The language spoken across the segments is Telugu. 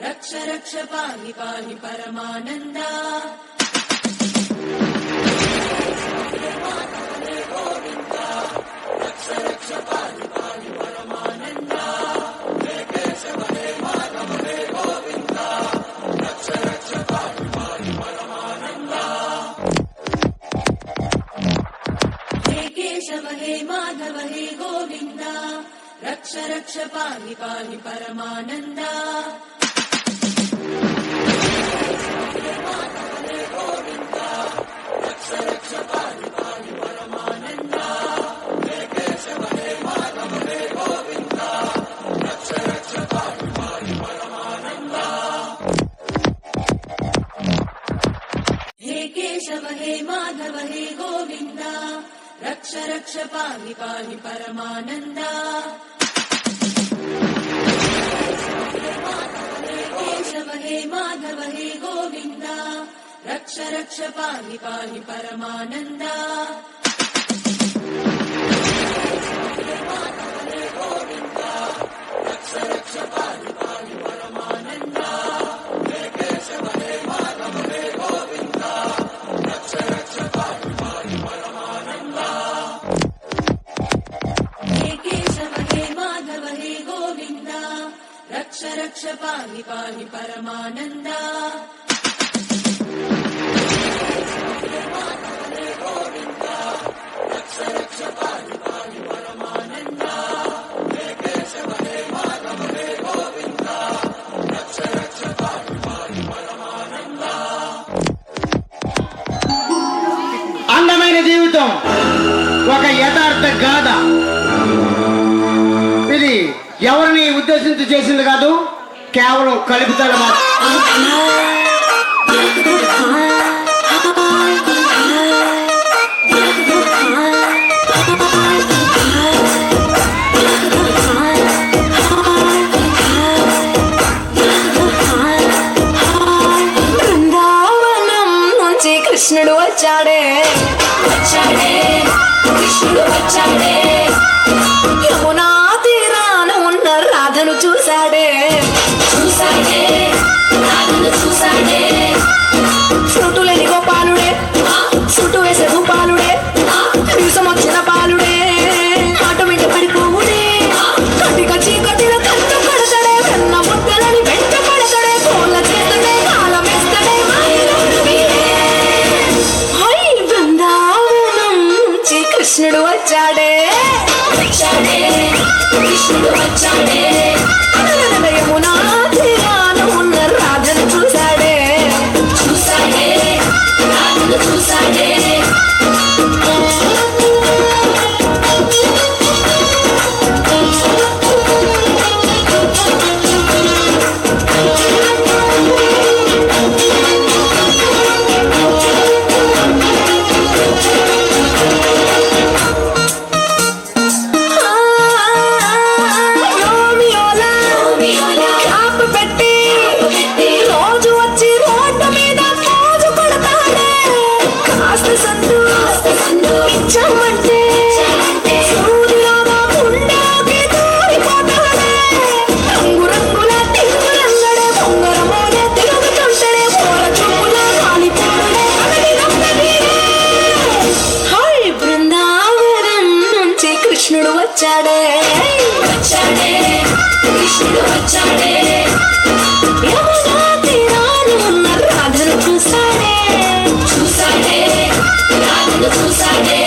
रक्ष रक्ष पाहि पाहि परमानन्दा रक्ष रक्ष पाहि पाहि परमानन्दा हे केशव हे माधव हे गोविन्द रक्ष रक्ष पाहि पाहि परमानन्दा हे केशव हे माधव हे गोविन्द रक्ष रक्ष पाहि पाहि परमानन्दा रक्ष रक्ष पाहि पाहि परमानन्दा हे केशव हे माधव हे गोविन्द रक्ष रक्ष पाहि पाहि परमानन्दा हे केशव हे माधव हे गोविन्द रक्ष रक्ष पाहि पाहि परमानन्दा केशव हे माधव हे गोविन्द रक्ष रक्ष पाहि पाहि परमानन्दा रक्ष रक्ष पाहि पाहि परमानन्दा हे केशव हे माधव हे गोविन्द रक्ष रक्ष पाहि पाहि परमानन्दा हे केशव हे माधव हे गोविन्द रक्ष रक्ष पाहि पाहि परमानन्दा रक्ष रक्ष पाहि पाहि परमानन्दा हे केशव हे माधव हे गोविन्द रक्ष रक्ष पाहि पाहि परमानन्दा అందమైన జీవితం ఒక యథార్థ గాథ. ఇది ఎవరిని ఉద్దేశించి చేసింది కాదు, కేవలం కలుపుతాడు బృందావనం నుంచి కృష్ణుడు వచ్చాడే వచ్చాడే కృష్ణుడు వచ్చాడే యమునా తీరాన ఉన్న రాధను చూశాడే చూశాడే రాధను చూశాడే చుట్టు లేని గోపాలుడే చుట్టు వేసే గోపాలుడే విషం వచ్చిన పాలుడే ఆట వెంట పడిపోవుడే కట్టిక చీకటిలో కట్టు కడతాడే కన్న ముద్దలని వెంట పడతాడే కోళ్ళ చేస్తాడే కాలం వేస్తాడే హై బృందావనం నుంచి కృష్ణుడు వచ్చాడే వచ్చాడే కృష్ణుడు వచ్చాడే యమునా తీరాన ఉన్న రాధను చూశాడే చూశాడే రాధను చూశాడే కృష్ణుడు వచ్చాడే వచ్చాడే కృష్ణుడు వచ్చాడే యమునా తీరాన ఉన్న రాధను చూశాడే చూశాడే రాధను చూశాడే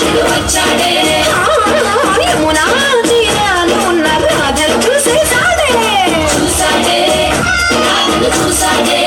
కృష్ణుడు వచ్చాడే యమునా తీరాన ఉన్న రాధను చూసేసాడే చూసాడే రాధను చూసాడే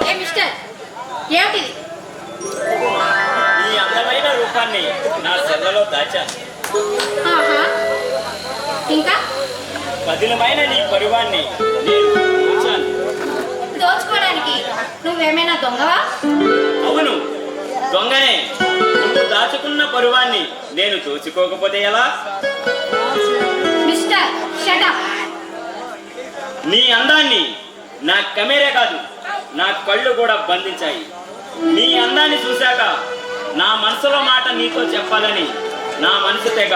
ఏ మిస్టర్ ఏమిటిది? ఈ అందమైన రూపాన్ని నా సెల్లలో దాచాను. ఆహా, ఇంకా పదిలమైన నీ పరువాన్ని నేను చూచాను. దోచుకోవడానికి నువ్వేమైనా దొంగవా? అవును, దొంగనే. నువ్వు దాచుకున్న పరువాన్ని నేను దోచుకోకపోతే ఎలా? Mister shut up. నీ అందాన్ని నా కెమెరా కాదు, నా కళ్ళు కూడా బంధించాయి. నీ అందాన్ని చూశాక నా మనసులో మాట నీతో చెప్పాలని నా మనసు తెగ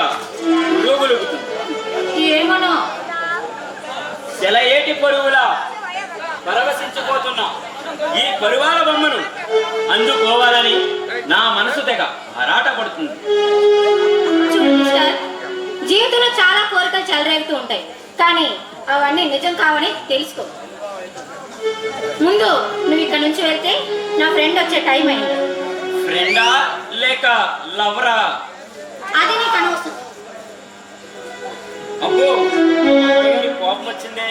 ఉరుగులుగుతుంది. ఏమనో సెలయేటి పరువులా పరవశించిపోతున్నా ఈ పరువాల బొమ్మను అందుకోవాలని నా మనసు తెగ ఆరాట పడుతుంది. చూడు మిస్టర్, జీవితంలో చాలా కోరికలు చెలరేగుతూ ఉంటాయి, కానీ అవన్నీ నిజం కావని తెలుసుకో. ముందు నువ్వు ఇక్కడ నుంచి వెళ్తే నా ఫ్రెండ్ వచ్చే టైం అయింది. ఫ్రెండా లేక లవరా? అది నీకు అనవసరం. అబ్బో, నీకు కోపం వచ్చిందే.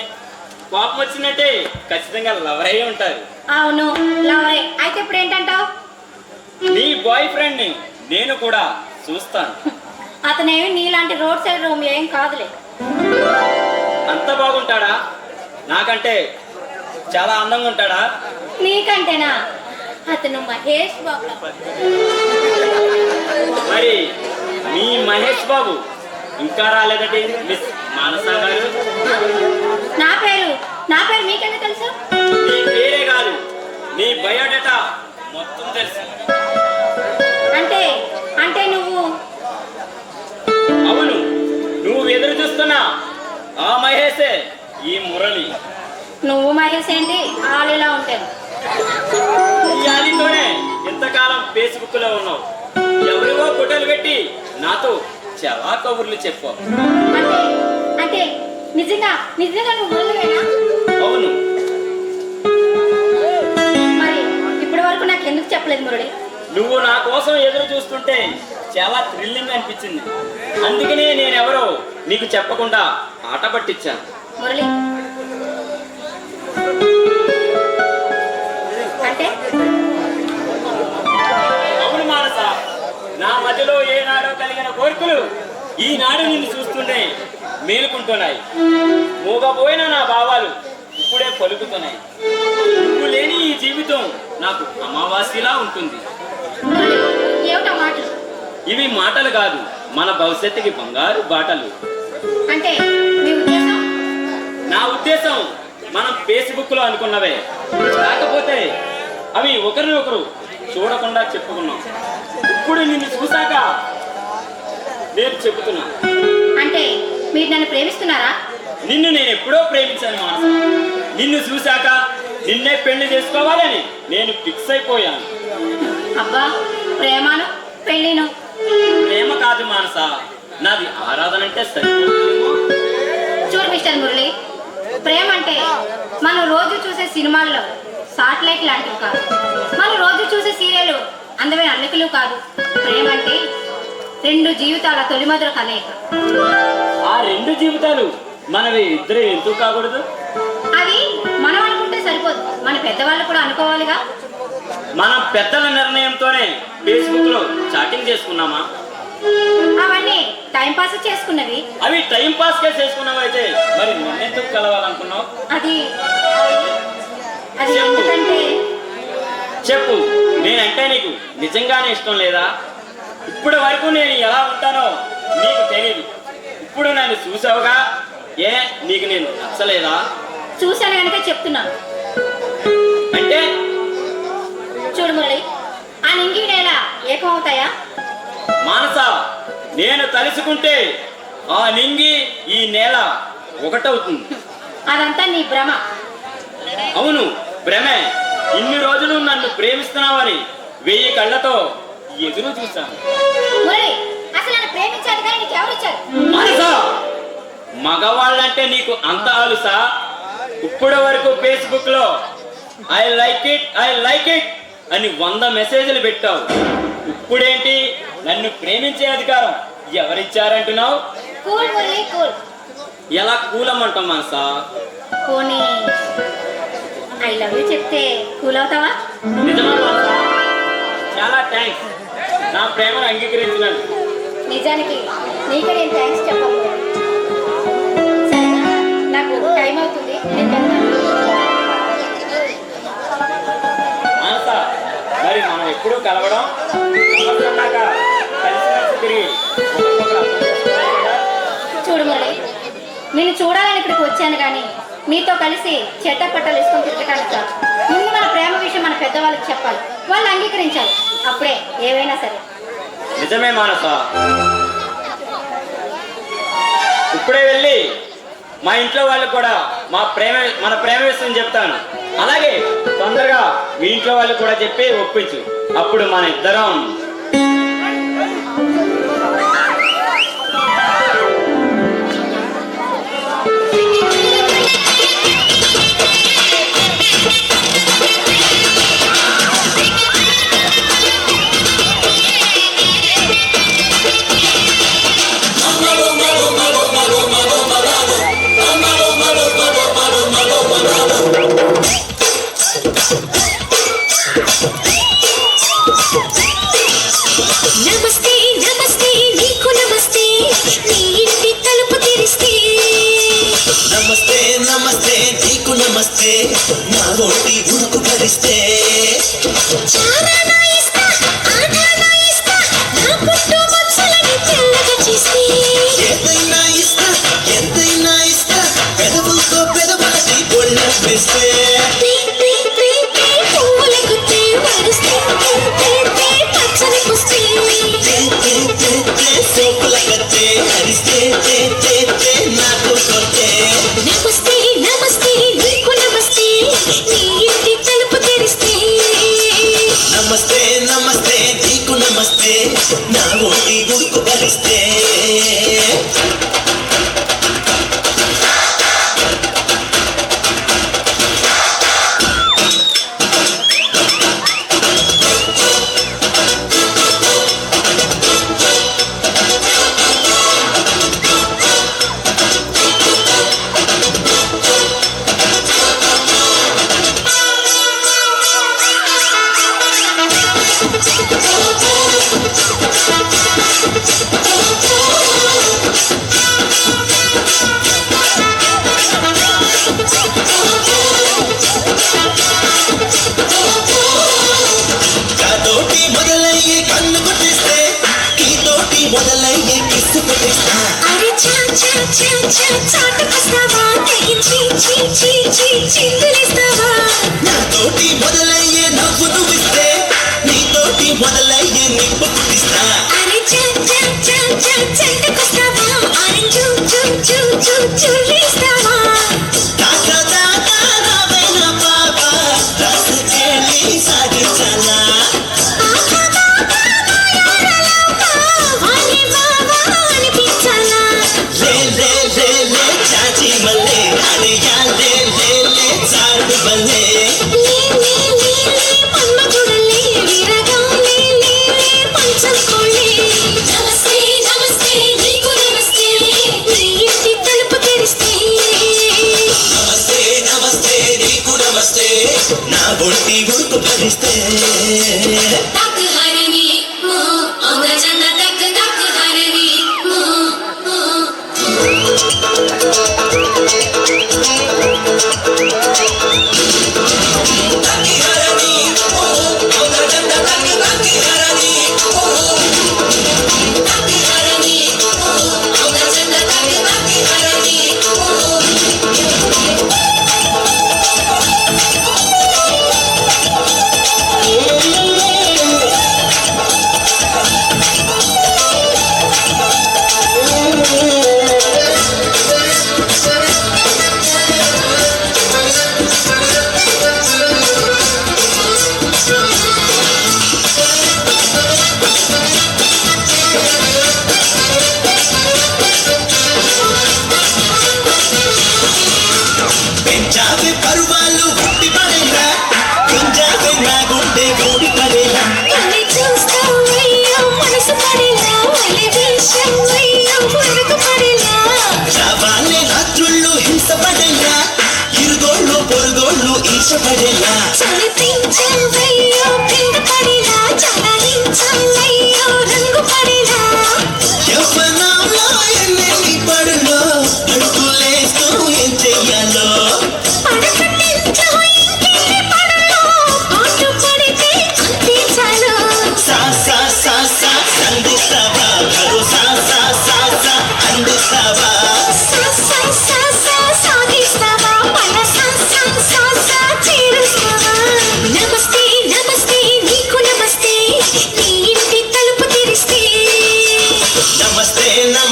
కోపం వచ్చినట్టే ఖచ్చితంగా లవర్ అయి ఉంటారు. అవును, లవరే. అయితే ఇప్పుడు ఏంటంటావు? నీ బాయ్ ఫ్రెండ్ ని నేను కూడా చూస్తాను. అతనేమి నీలాంటి రోడ్ సైడ్ రూమ్ ఏం కాదులే. అంత బాగుంటాడా? నాకంటే చాలా అందంగా ఉంటాడా? నీకంటేనా? అతను మహేష్ బాబు. మరి మీ మహేష్ బాబు ఇంకా రాలేదంటే మిస్ మానస గారు? నా పేరు మీకెందుకు తెలుసు? నీ పేరే కాదు, నీ బయోడేటా మొత్తం తెలుసు. అంటే నువ్వు? అవును, నువ్వు ఎదురు చూస్తున్నా ఆ మహేషే ఈ మురళి. నువ్వు మహేష్ ఏంటి ఆలిలా ఉంటాను. ఈ ఆదితోనే ఎంతకాలం ఫేస్బుక్ లో ఉన్నావు. ఎవరివో ఫోటోలు పెట్టి నాతో చాలా కబుర్లు చెప్పు. అంటే నిజంగా నువ్వు మురళివేనా? అవును. మరి ఇప్పటి వరకు నాకు ఎందుకు చెప్పలేదు మురళి? నువ్వు నా కోసం ఎదురు చూస్తుంటే చాలా థ్రిల్లింగ్ అనిపించింది. అందుకనే నేనెవరో నీకు చెప్పకుండా ఆట పట్టించాను. మురళి అంటే? అవును మానస, నా మధ్యలో ఏనాడో కలిగిన కోరికలు ఈనాడు నిన్ను చూస్తుంటే మేలుకుంటున్నాయి. మూగపోయిన నా భావాలు ఇప్పుడే పలుకుతున్నాయి. నువ్వు లేని ఈ జీవితం నాకు అమావాస్యలా ఉంటుంది. మురళి, ఏమిటా మాటలు? ఇవి మాటలు కాదు, మన భవిష్యత్తుకి బంగారు బాటలు. అంటే మీ ఉద్దేశం? నా ఉద్దేశం మనం ఫేస్బుక్ లో అనుకున్నవే, కాకపోతే అవి ఒకరినొకరు చూడకుండా చెప్పుకున్నాం. ఇప్పుడు నిన్ను చూశాక నేను చెబుతున్నా. అంటే మీరు నన్ను ప్రేమిస్తున్నారా? నిన్ను నేను ఎప్పుడో ప్రేమించాను మానస. నిన్ను చూశాక నిన్నే పెళ్లి చేసుకోవాలని నేను ఫిక్స్ అయిపోయాను. అబ్బా, ప్రేమను పెళ్ళిను. ప్రేమ కాదు మానస, నాది ఆరాధన అంటే సరిపోతుందేమో. చూడు మిస్టర్ మురళి, ప్రేమ అంటే మనం రోజు చూసే సినిమాల్లో సాటిలైట్ లాంటివి కాదు. మనం రోజు చూసే సీరియల్ అందమైన అల్లికలు కాదు. ప్రేమ అంటే రెండు జీవితాల తొలిమధుర కలయిక. ఆ రెండు జీవితాలు మనవి ఇద్దరే ఎందుకు కాకూడదు? అది మనం అనుకుంటే సరిపోదు, మన పెద్దవాళ్ళు కూడా అనుకోవాలిగా. మనం పెద్దల నిర్ణయంతోనే ఫేస్బుక్ లో చాటింగ్ చేసుకున్నామా? అవన్నీ టైం పాస్ చేసుకున్నవి. అవి టైం పాస్ గా చేసుకున్నావు అయితే మరి నిన్నెందుకు కలవాలనుకున్నావు? అది చెప్పు. ఎందుకంటే చెప్పు, నేనంటే నీకు నిజంగానే ఇష్టం లేదా? ఇప్పటి వరకు నేను ఎలా ఉంటానో నీకు తెలియదు. ఇప్పుడు నన్ను చూసావుగా, ఏ నీకు నేను నచ్చలేదా? చూశాను కనుక చెప్తున్నాను. అంటే చూడు మురళి, ఆ నింగి నేల ఏకమవుతాయా? మానస, నేను తలుచుకుంటే ఆ నింగి ఈ నేల ఒకటవుతుంది. అదంతా నీ భ్రమ. అవును, ప్రేమే, ఇన్ని రోజులు నన్ను ప్రేమిస్తున్నావని 1000 కళ్ళతో ఎదురు చూశాను. మురళి, అసలు నన్ను ప్రేమించాడు కానీ నీకు ఎవరు ఇచ్చారు? మనసా, మగవాళ్ళంటే నీకు అంత ఆలుసా? ఇప్పటి వరకు ఫేస్బుక్ లో ఐ లైక్ ఇట్ అని 100 మెసేజ్లు పెట్టావు. ఇప్పుడేంటి నన్ను ప్రేమించే అధికారం ఎవరిచ్చారంటున్నావు? Cool Murali, cool. ఎలా కూలమ్మంటావు మనసా? పోనీ ఐ లవ్ యూ చెప్తే కూల్ అవుతావా? నిజమా మనసా? చాలా థ్యాంక్స్ నా ప్రేమను అంగీకరించినందుకు. నిజానికి నీకే నేను థ్యాంక్స్ చెప్పాలి. సరేనా, నాకు టైం అవుతుంది, నేను వెళ్తాను. మనసా, మరి మనం ఎప్పుడు కలవడం కలిసి తిరిగి చూడు మురళి, నేను చూడాలని ఇక్కడికి వచ్చాను కానీ మీతో కలిసి చెట్టపట్టలు వేసుకొని తిరగటానికి కాదు. ముందు మన ప్రేమ విషయం మన పెద్దవాళ్ళకి చెప్పాలి, వాళ్ళు అంగీకరించాలి, అప్పుడే ఏవైనా సరే. నిజమే మానస, ఇప్పుడే వెళ్ళి మా ఇంట్లో వాళ్ళు కూడా మన ప్రేమ విషయం చెప్తాను. అలాగే తొందరగా మీ ఇంట్లో వాళ్ళు కూడా చెప్పి ఒప్పించు. అప్పుడు మన ఇద్దరం నమస్తే నమస్తే నీకు నమస్తే నీ ఇంటి తలుపు తెరిస్తే నమస్తే నమస్తే నీకు నమస్తే నా ఒంటి ఉడుకు భరిస్తే చారా నా ఇస్తా ఆనా నా ఇస్తా నా పుట్టు మచ్చలని తెల్లగా చేస్తే ఏదైనా ఇస్తా ఎంతైనా ఇస్తా పెదవులతో పెదవులకి ఒళ్ళ వేస్తే పువ్వుల గుత్తే వరిస్తే పచ్చని పుస్తే సోపుల కత్తే హరిస్తే నాకు కొట్టే నమస్తే నమస్తే నీకు నమస్తే నీ ఇంటి తలుపు తెరిస్తే నమస్తే నమస్తే నీకు నమస్తే నా ఒంటి ఉడుకు భరిస్తే కాతోటి మొదలయ్యే కన్ను కొట్టిస్తే కీతోటి మొదలయ్యే కిస్సు కొట్టిస్తా అరే చా చా చా చా చాటుకొస్తావా తెగించి చీ చీ చీ చిందులేస్తావా నాతోటి మొదలయ్యే నవ్వు నువ్విస్తే నీతోటి మొదలయ్యే నిప్పు పుట్టిస్తా అరే చా చా చా చా చాటుకొస్తావా అరే చూ చూ చూ చూ చూలేస్తావా దాకా దాకా రావైన బాబా రాసుకెళ్ళి సాగించాలా వాలే బావా అనిపించాలా లే చాచి మల్లె అడియా లే చాడు బల్లే పన్మ చూడలే వీరగా లే పంచం కోళ్ళే నమస్తే నమస్తే నీకు నమస్తే నీ ఇంటి తలుపు తెరిస్తే నమస్తే నమస్తే నీకు నమస్తే నా ఒంటి ఉడుకు భరిస్తే తక్ హరిని ఔన జన్న తక్ హరిని ఓ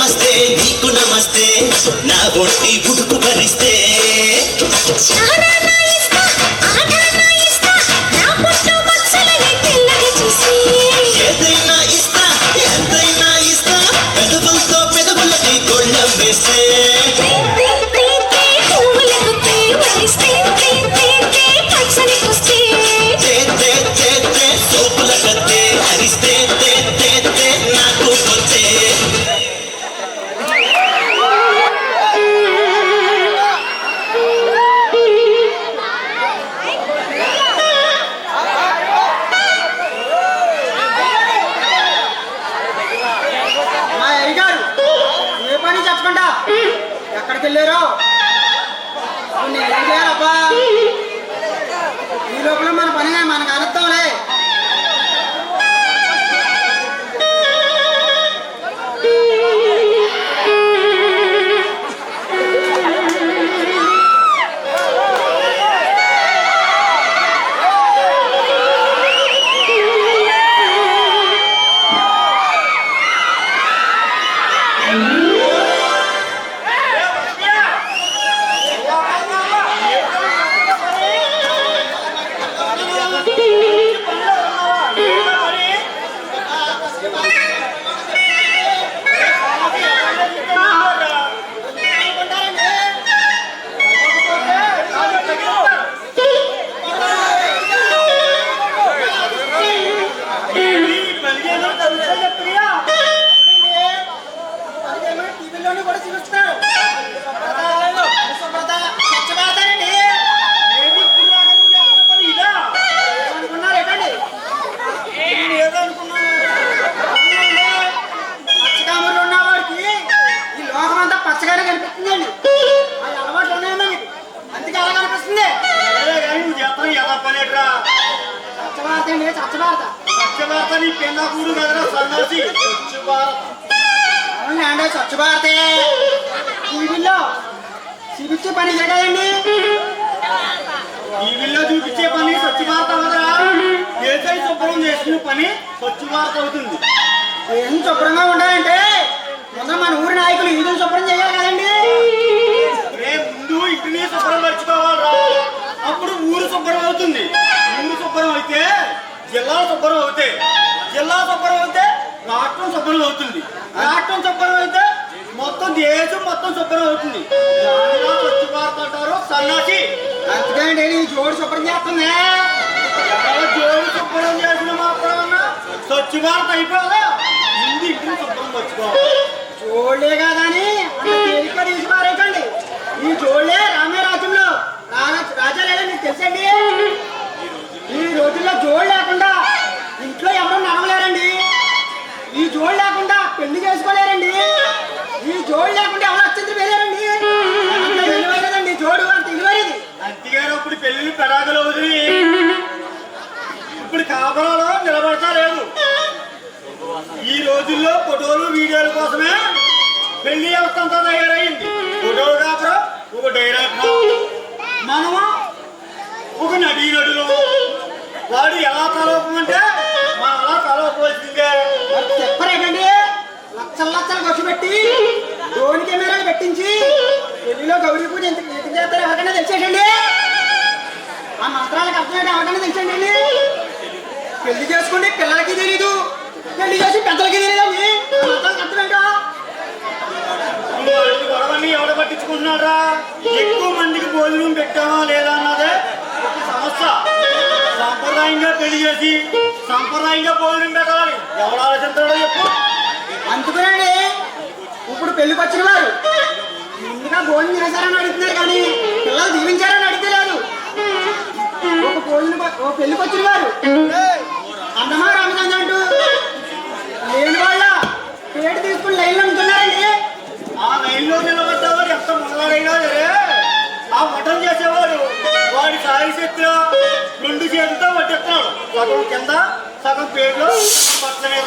నమస్తే నీకు నమస్తే నా ఒట్టి ఉడుకు భరిస్తే చానా నా ఇస్తా ఆనా నా ఇస్తా నా పుట్టు మచ్చలని తెల్లగా చేసి ఏదైనా ఇస్తా ఎంతైనా ఇస్తా పెదవులతో పెదవులకి గొళ్ళం వేస్తే పువ్వులకు ప్రేమలిస్తే పచ్చని పుస్తే సోపుల కత్తే హరిస్తే నాకు వచ్చే మా అయ్యగారు ఏ పని చెప్పకుండా ఎక్కడికి వెళ్ళారో నేనేం చేయాలబ్బా ఈ లోపల మన పని మనకు అనుద్దాంలే. టీవీలోనే కూడా చూపిస్తున్నారు. అనుకున్నారు ఏంటండి పచ్చకామూరులో ఉన్న వాడికి ఈ లోకం అంతా పచ్చగానే కనిపిస్తుందండి. అది అలవాట్లు ఉన్నాయన్నా మీకు అందుకే అలా కనిపిస్తుంది. ఎలా పనేట్రా స్వచ్ఛభారత అండి స్వచ్ఛభారత. స్వచ్ఛభారత నీ పెన్నా కూడు కదరా సన్నాసి అవునండి అంటే స్వచ్ఛభారతే టీవీలో చూపించే పని ఇదే కదండి. టీవీలో చూపించే పని స్వచ్ఛభారత కదరా దేశాన్ని శుభ్రం చేసుకునే పని స్వచ్ఛభారత అవుతుంది. ఏం శుభ్రంగా ఉండాలంటే ముందు మన ఊరి నాయకులు ఈదులు శుభ్రం చేయాలి కదండి. ముందు ఇంటిని శుభ్రం పరచుకోవాలరా అప్పుడు ఊరు శుభ్రం అవుతుంది. ఊరు శుభ్రం అయితే జిల్లా శుభ్రం అవుతాయి. జిల్లా శుభ్రం అయితే రాష్ట్రం శుభ్రం అవుతుంది. రాష్ట్రం శుభ్రం అయితే మొత్తం దేశం మొత్తం శుభ్రం అవుతుంది. దానిలో స్వచ్ఛ భారత్ అంటారు సన్నాసి. అందుకేంటి నీ జోడు శుభ్రం చేస్తుంది. జోడు శుభ్రం చేసిన మాత్రం స్వచ్ఛ భారత్ అయిపోదా ముందు ఇంటిని శుభ్రం పరచుకోవాలి. జోళ్లే కాదని తేలిక తీసి పారేయకండి. ఈ జోళ్లే రామే రాజ్యంలో రాజాలేదో మీకు తెలుసండి. ఈ రోజుల్లో జోడు లేకుండా ఇంట్లో ఎవరు నడవలేరండి. ఈ జోడు లేకుండా పెళ్లి చేసుకోలేరండి. ఈ జోడు లేకుండా ఎవరు అత్యంత వెళ్ళారండి. అంత విలువైనదండి జోడు, అంత విలువైనది. అంతేగాని అప్పుడు పెళ్లి పెడాగలు వదిలి ఇప్పుడు కాపరాలో నిలబడతా లేదు. ఈ రోజుల్లో ఫోటోలు వీడియోల కోసమే పెళ్లి వ్యవస్థ అంతా తయారైంది. ఫోటోలు కాపరా ఒక డైరెక్టర్, మనము ఒక నటీనటులు. వాడు ఎలా తలవమంటే మనం అలా తలవలసిందే. చెప్పరేటండి లక్షలు లక్షలు ఖర్చు పెట్టి డ్రోన్ కెమెరాలు పెట్టించి పెళ్లిలో గౌరీ పూజ ఎంత చేస్తారో ఎవరికైనా తెలిసేటండి. ఆ మంత్రాలకు అర్థమైతే ఎవరికైనా తెలిసేటండి. పెళ్లి చేసుకుంటే పిల్లలకి తెలీదు, పెళ్లి చేసి పెద్దలకి తెలియదండి. ఆ మంత్రాలకు అర్థమేంటో. గొడవని ఎవడ పట్టించుకుంటున్నారా? ఎక్కువ మందికి భోజనం పెట్టామా లేదా అన్నదే ఒక సమస్య. సాంప్రదాయంగా పెళ్లి చేసి సాంప్రదాయంగా భోజనం పెట్టాలి. ఎవరు ఆలోచిస్తాడో చెప్పు. అందుకునండి ఇప్పుడు పెళ్లికి వచ్చిన వారు ముందుగా భోజనం చేశారని అడుగుతున్నారు కానీ పిల్లలు దీవించారని అడిగితే లేదు. ఒక పెళ్లికి వచ్చిన వారు అందమా రామచంద్ర అంటూ లేని వాళ్ళ పేరు తీసుకుని లైన్లో ఉంటున్నారండి. ఆ లైన్లో నిలబడ్డవాడు ఎంత మొదలైనా సరే ఆ మటన్ చేసేవాడు వాడి సాయి శక్తి 2 చేతులతో పట్టేస్తున్నాడు. సగం కింద సగం పేరులో పచ్చని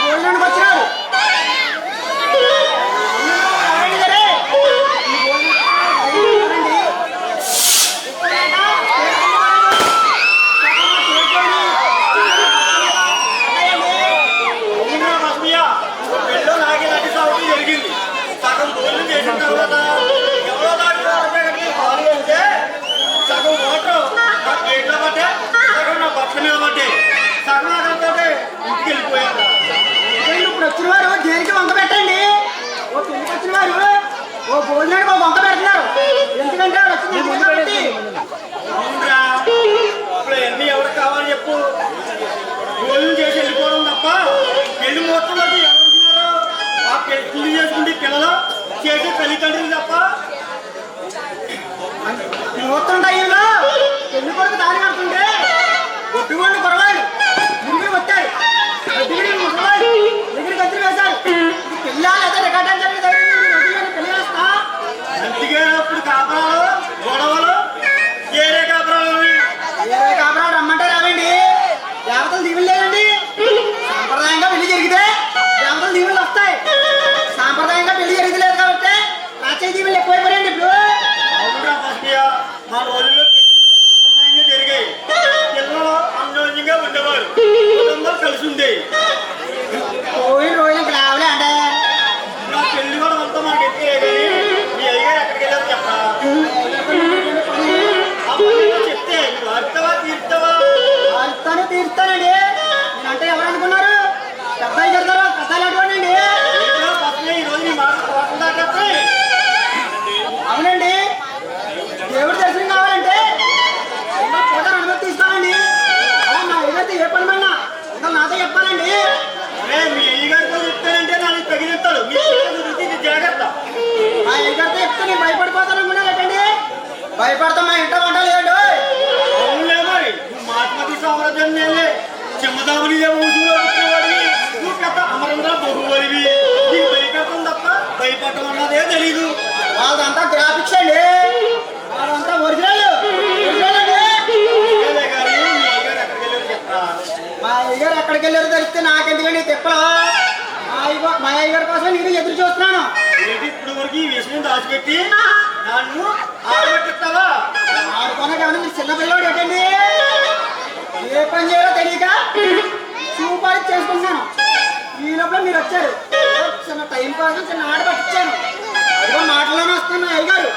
భోజనానికి వచ్చినారు. వచ్చిన వారు దేనికి వంక పెట్టండి. ఓ పెళ్లికి వచ్చిన వారు ఓ భోజనానికి ఒక వంక పెడుతున్నారు. ఎందుకంటే వాడు వచ్చింది ముందు పెట్టి. అవునరా, ఇప్పుడు ఎన్ని ఎవరు కావాలని చెప్పు. భోజనం చేసి వెళ్ళిపోవడం తప్ప పెళ్లి మొత్తం వరకు ఎవరుంటున్నారు? ఆ పెళ్లి చేసుకుంటే పిల్లలు చేసే తల్లిదండ్రులు తప్ప. మొత్తం టైంలో పెళ్లి కొడుకు దారి కడుతుంటే ఒట్టుగోళ్ళు కొరవాడు ముందు వచ్చారు. ముసలాడు దగ్గరికి వచ్చి వేశారు. పెళ్ళి అయితే రికార్డ్ అని చెప్పి పెళ్లి చేస్తా. అందుకే అప్పుడు కాపురాలు గొడవలు ఏరే కాపురాలు ఏ కాపురాలు రమ్మంటే రావండి. దేవతలు దీవులు లేదండి. సాంప్రదాయంగా పెళ్లి జరిగితే దేవతలు దీవులు వస్తాయి. సాంప్రదాయంగా పెళ్లి జరగలేదు కాబట్టి రాచయ్య దీవులు ఎక్కువైపోయాయండి ఇప్పుడు. అవునా ఫస్ట్యా, మా రోజుల్లో సాంప్రదాయంగా జరిగాయి. పిల్లలు అన్యోన్యంగా ఉండేవారు, కుటుంబాలు కలిసి ఉండేవి. పోయిన రోజులకు రావులే అంటే నా పెళ్లి కూడా అంతా మాకు ఎక్కేది. మీ అయ్యగారు ఎక్కడికి వెళ్ళారు చెప్పరా? చెప్తే నువ్వు అర్థవా తీర్చవా? అర్థాన్ని తీరుస్తానండి. నేనంటే ఎవరు అనుకున్నారు? పెద్దలు చెప్తారు, పెద్దలు అటువండి. ఈ రోజు నీ మాట దాకా అవునండి, దేవుడి దర్శనం కావాలంటే ఫోటో అనుమతి తీసుకోవాలండి. అలా నా ఎదురైతే ఏ పని పడినా ఇంకా నాతో చెప్పాలండి. మీ అయ్యగారితో చెప్తానంటే నాకు తగిలిస్తాడు. మీ జాగ్రత్త. మా ఎదురైతే చెప్తే నేను భయపడిపోతాను అనుకున్నారండి. భయపడతా మా ఇంట వంట లేడు. అవునులే మరి, నువ్వు మాటమతి సామ్రాజ్యం నేలే చెమ్మదామని ఊసుకునేవాడివి. నువ్వు పెద్ద అమరంగా బహువలివి. నీకు భయపెట్టడం తప్ప భయపడటం అన్నదే తెలీదు. వాళ్ళంతా గ్రాఫిక్స్ అండి. వాళ్ళంతా ఒరిజినల్ అండి. కానీ మీ అయ్యగారు ఎక్కడికి వెళ్ళారు చెప్పరా? మా అయ్యగారు ఎక్కడికి వెళ్ళారో తెలిస్తే నాకెందుకండి తిప్పలు. మా అయ్యగారి కోసం నేను ఎదురు చూస్తున్నాను. ఏంటి ఇప్పుడు వరకు ఈ విషయం దాచిపెట్టి నన్ను ఆడబెట్టిస్తావా? ఆడుకోనగా మీరు చిన్నపిల్లడు ఏంటండి? ఏ పని చేయాలో తెలియక చూపాలి చేసుకుంటున్నాను. ఈ లోపల మీరు వచ్చారు. చిన్న టైం కోసం చిన్న ఆట పట్టించాను. అదిగో మాటలోనే వస్తున్నా అయ్యగారు.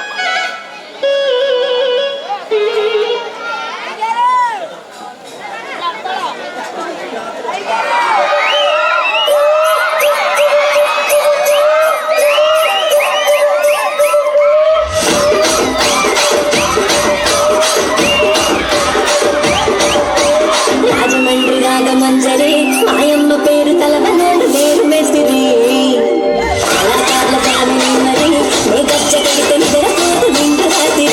రాజమండ్రి రాగమంజరి మాయమ్మ పేరు తలవనాడు పేరు మెసిరి కళాకారుల కాని మరి నీ గచ్చ కడితే నిద్రపోతు నిండు రాత్రి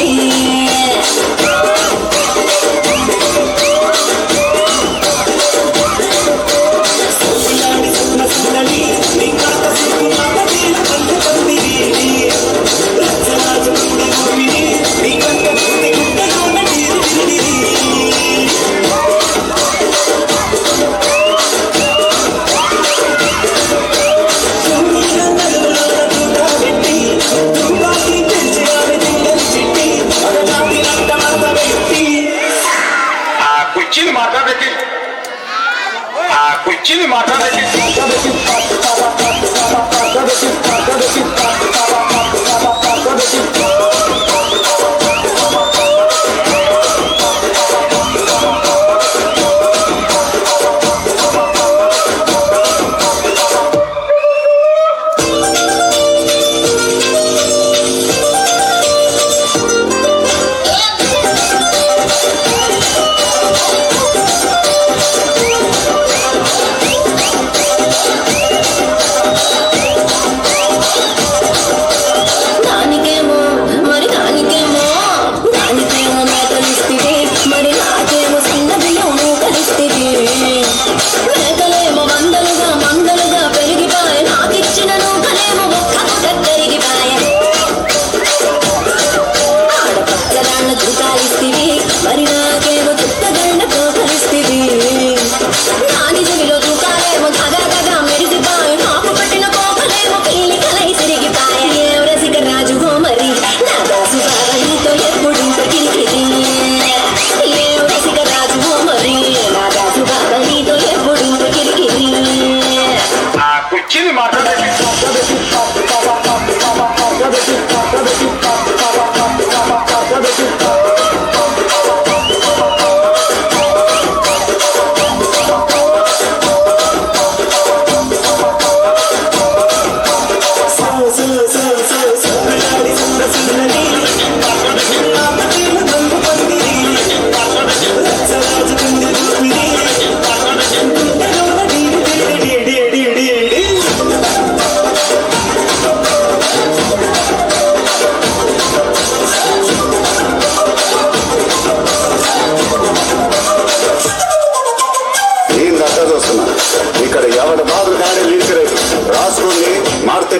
కుర్చీని మాట్లాడేది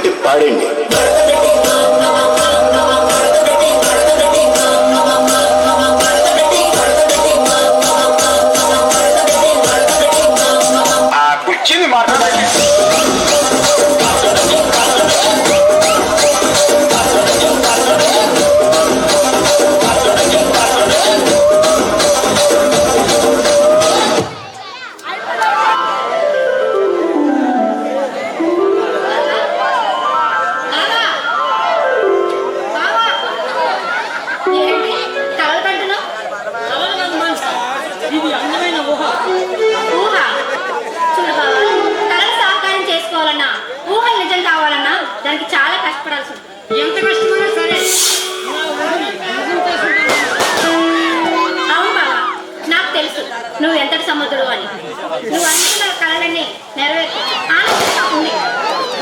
పెట్టి పాడండి. కూర్చుని మాట్లాడండి. బావా! బావా! ఏంటి కలలు కంటున్నావు? ఇది అందమైన ఊహ. ఊహ చూడు బావా, కళను సాకారం చేసుకోవాలన్నా ఊహలు నిజం కావాలన్నా దానికి చాలా కష్టపడాల్సి ఉంటుంది. ఎంత కష్టమైనా సరే నా ఊహని నిజం చేసుకుంటాను. అవును బావా, నాకు తెలుసు నువ్వు ఎంతటి సముద్రుడు అని. నువ్వు అనుకున్న కళలన్నీ నెరవేర్చు ఆనందంగా ఉంది.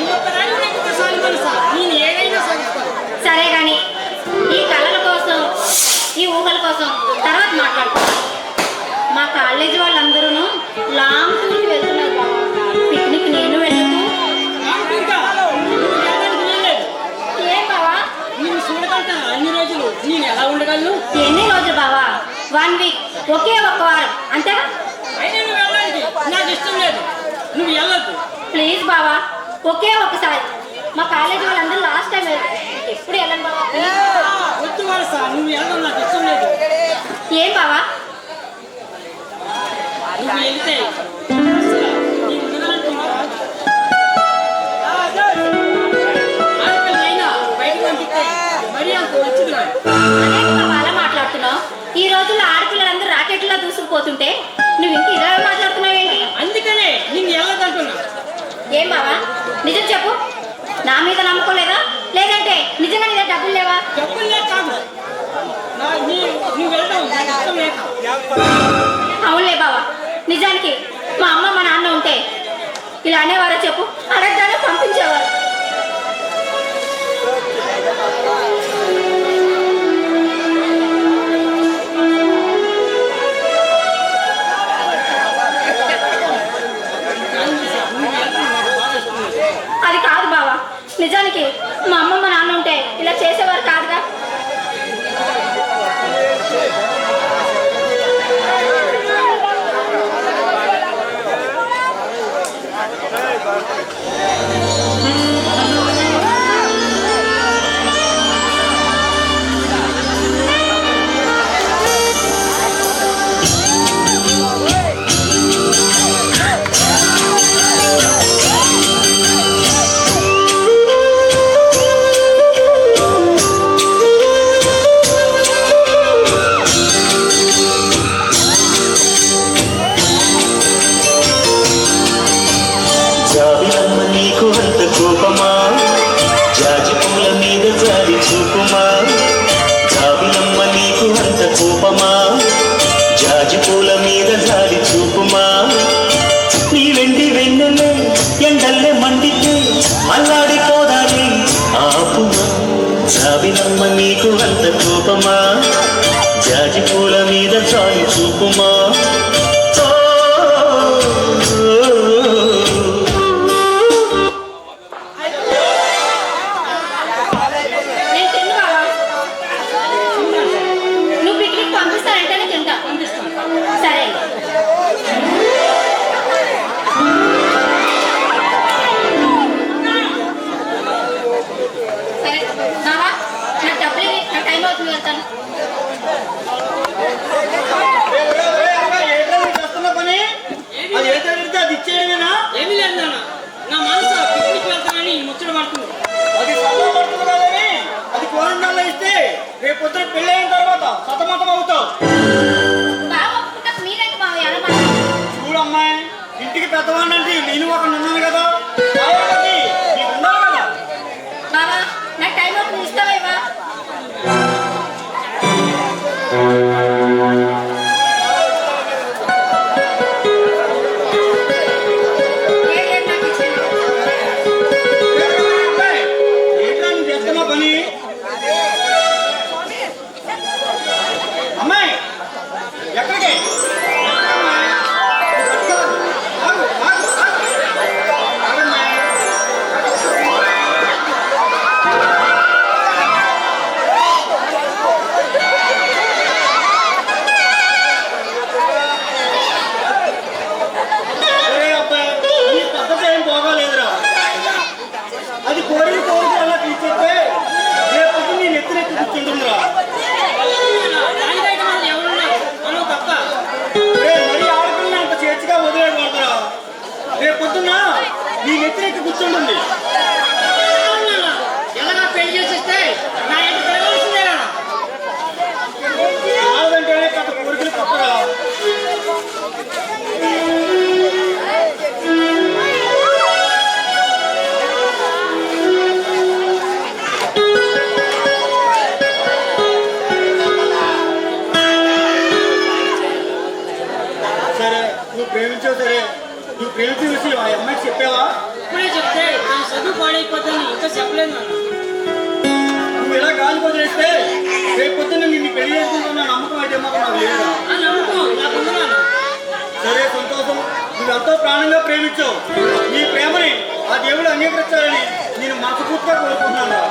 ఈ ఒక్కదాన్ని నాకు ఒకసారి తెలుసా? నేను ఏదైనా సాధిస్తాను. సరే కానీ ఈ కళల కోసం ఈ ఊహల కోసం తర్వాత మాట్లాడుకుంటాం. మా కాలేజీ వాళ్ళందరూ లాంగ్ టూర్కి వెళ్తున్నారు బావా. పిక్నిక్ నేను వెళ్ళకు. ఇంకా నువ్వు వెళ్ళడానికి వీల్లేదు. ఏం బావా? నేను చూడగలుగుతాను అన్ని రోజులు నేను ఎలా ఉండగలను? ఎన్ని రోజులు బావా? 1 వీక్, ఒకే ఒక్క వారం అంతేగా? అయినా నువ్వు వెళ్ళడానికి నాకు ఇష్టం లేదు. నువ్వు వెళ్ళొద్దు. ప్లీజ్ బావా, ఒకే ఒకసారి. మా కాలేజీ వాళ్ళందరూ లాస్ట్ టైం వెళ్ళారు, ఎప్పుడు వెళ్ళను బావా ప్లీజ్. వద్దు వరస, నువ్వు వెళ్ళడం నాకు ఇష్టం లేదు. ఏం బావా? నువ్వు వెళ్తే అసలు నీకు ఉండగలుగుతున్నావా? ఆడపిల్లైనా బయటకు పంపిస్తే మరీ అంత మంచిది కాదు. అదేంటి బావా అలా మాట్లాడుతున్నావు? ఈ రోజుల్లో ఆడపిల్లలందరూ రాకెట్లా దూసుకుపోతుంటే నువ్వు ఇంక ఇలా మాట్లాడుతున్నావు ఏంటి? అందుకనే నిన్ను వెళ్ళదంటున్నా. ఏం బావా నిజం చెప్పు. నా మీద నమ్మకం లేదా, లేదంటే నిజంగా నీ దగ్గర డబ్బులు లేవా? డబ్బులు లేక కాదు, నువ్వు వెళ్ళడం నాకు ఇష్టం లేక. అవునులే బావా, నిజానికి మా అమ్మ మా నాన్న ఉంటే ఇలా అనేవారో చెప్పు? అడగగానే పంపించేవారు. అది కాదు బావా, నిజానికి మా అమ్మ మా నాన్న ఉంటే ఇలా చేసేవారు కాదుగా. జాబిలమ్మ నీకు అంత కోపమా, జాజి పూల మీద జాలి చూపుమా. జాబిలమ్మ నీకు అంత కోపమా, జాజి పూల మీద జాలి చూపుమా. నీ వెండి వెన్నెలే ఎండల్లే మండితే మల్లాడిపోదాలి ఆపుమా. జాబిలమ్మ నీకు అంత కోపమా, జాజి పూల మీద జాలి చూపుమా. నేను తిన్ను బావా. నువ్వు పిక్నిక్ పంపిస్తానంటేనే తింటా. సరే సరే బావా, నాకు డబ్బులు ఇవ్వు. నాకు టైం అవుతుంది, వెళ్తాను. ఏంటో నువ్వు చేస్తున్న పని? అది ఏదో అడిగితే అది ఇచ్చేయడమేనా? ఏమీ లేదు నాన్న, నా మనసు పిక్నిక్ వెళ్తానని ముచ్చట పడుతుంది. అది సత్తా పడుతుంది కదని అది కోరిందల్లా ఇస్తే రేపు పొద్దున పెళ్ళి అయిన తర్వాత సతమతం అవుతావు. బావ ఒప్పుకుంటాక మీరేంటి బావ ఎలా మాట్లాడుతున్నారు? చూడమ్మాయి, ఇంటికి పెద్దవాడిని అంటే నేను ఒక ఉన్నాను కదా, కాబట్టి నీకు ఉండాలి కదా. బావా నాకు టైం అవుతుంది, ఇస్తావా ఇవ్వా? నాకు ఇచ్చేయండి. ఏంట్రా నువ్వు చేస్తున్న పని? అమ్మాయి ఎక్కడికి? ఆగు, ఆగు, ఆగు. కూర్చుంటుంది. ఎలాగా పెళ్లి చేసిస్తే నా ఇంటి పెరగాల్సిందే కదా. కాదంటేనే గత కోరికలు తప్పరా. సరే నువ్వు ప్రేమించావు, సరే నువ్వు ప్రేమించిన విషయం ఆ అమ్మాయికి చెప్పావా? ఇప్పుడే చెప్తే నా చదువు పాడైపోద్దని ఇంకా చెప్పలేదు నాన్న. నువ్వు ఇలా గాలి వదిలేస్తే రేపు పొద్దున్న నిన్ను పెళ్లి చేసుకుంటున్న నమ్మకం అయితే మాకు నాకు లేదా? ఆ నమ్మకం నాకుంది నాన్న. సరే సంతోషం, నువ్వెంతో ప్రాణంగా ప్రేమించావు. నీ ప్రేమని ఆ దేవుడు అంగీకరించాలని నేను మనస్ఫూర్తిగా కోరుకుంటున్నాను.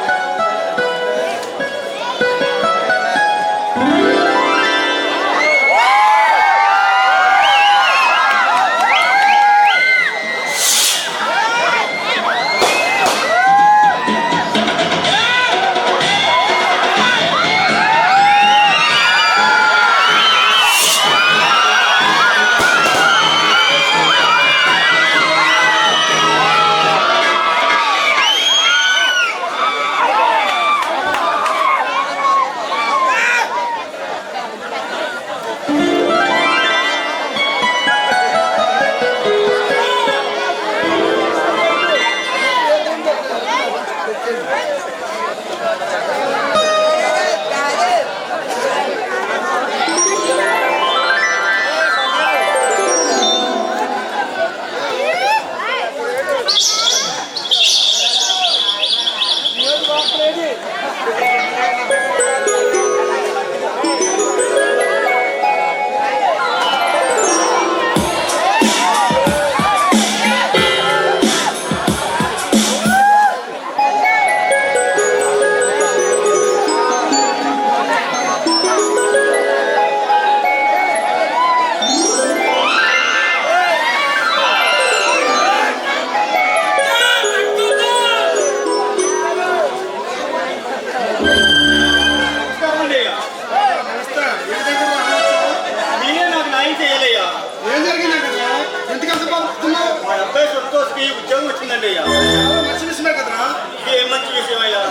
ఉద్యోగం వచ్చిందండి అయ్యా. మంచి విషయమే కదరా. ఏం మంచి విషయం అయ్యా?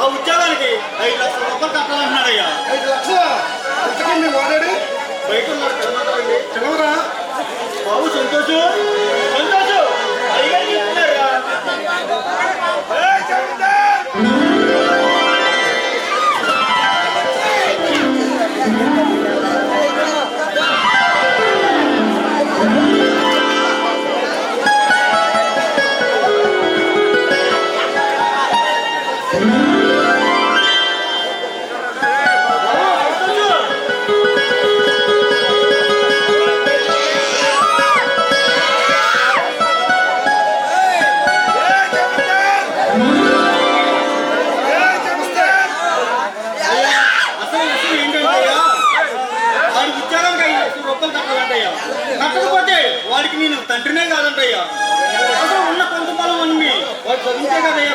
ఆ ఉద్యోగానికి 5 లక్షల రూపాయలు కట్టాలంటున్నాడయ్యా. 5 లక్షలు వాడాడు బయట ఉన్నాడు. చదవరా బాబు. సంతోషు సంతోషు అయ్యా చెప్తున్నారా? కట్టకపోతే వాడికి నేను తండ్రినే కాదంటయ్యా. అసలు ఉన్న కొంత పొలం అన్ని వాడు చదివితే కదయ్యా.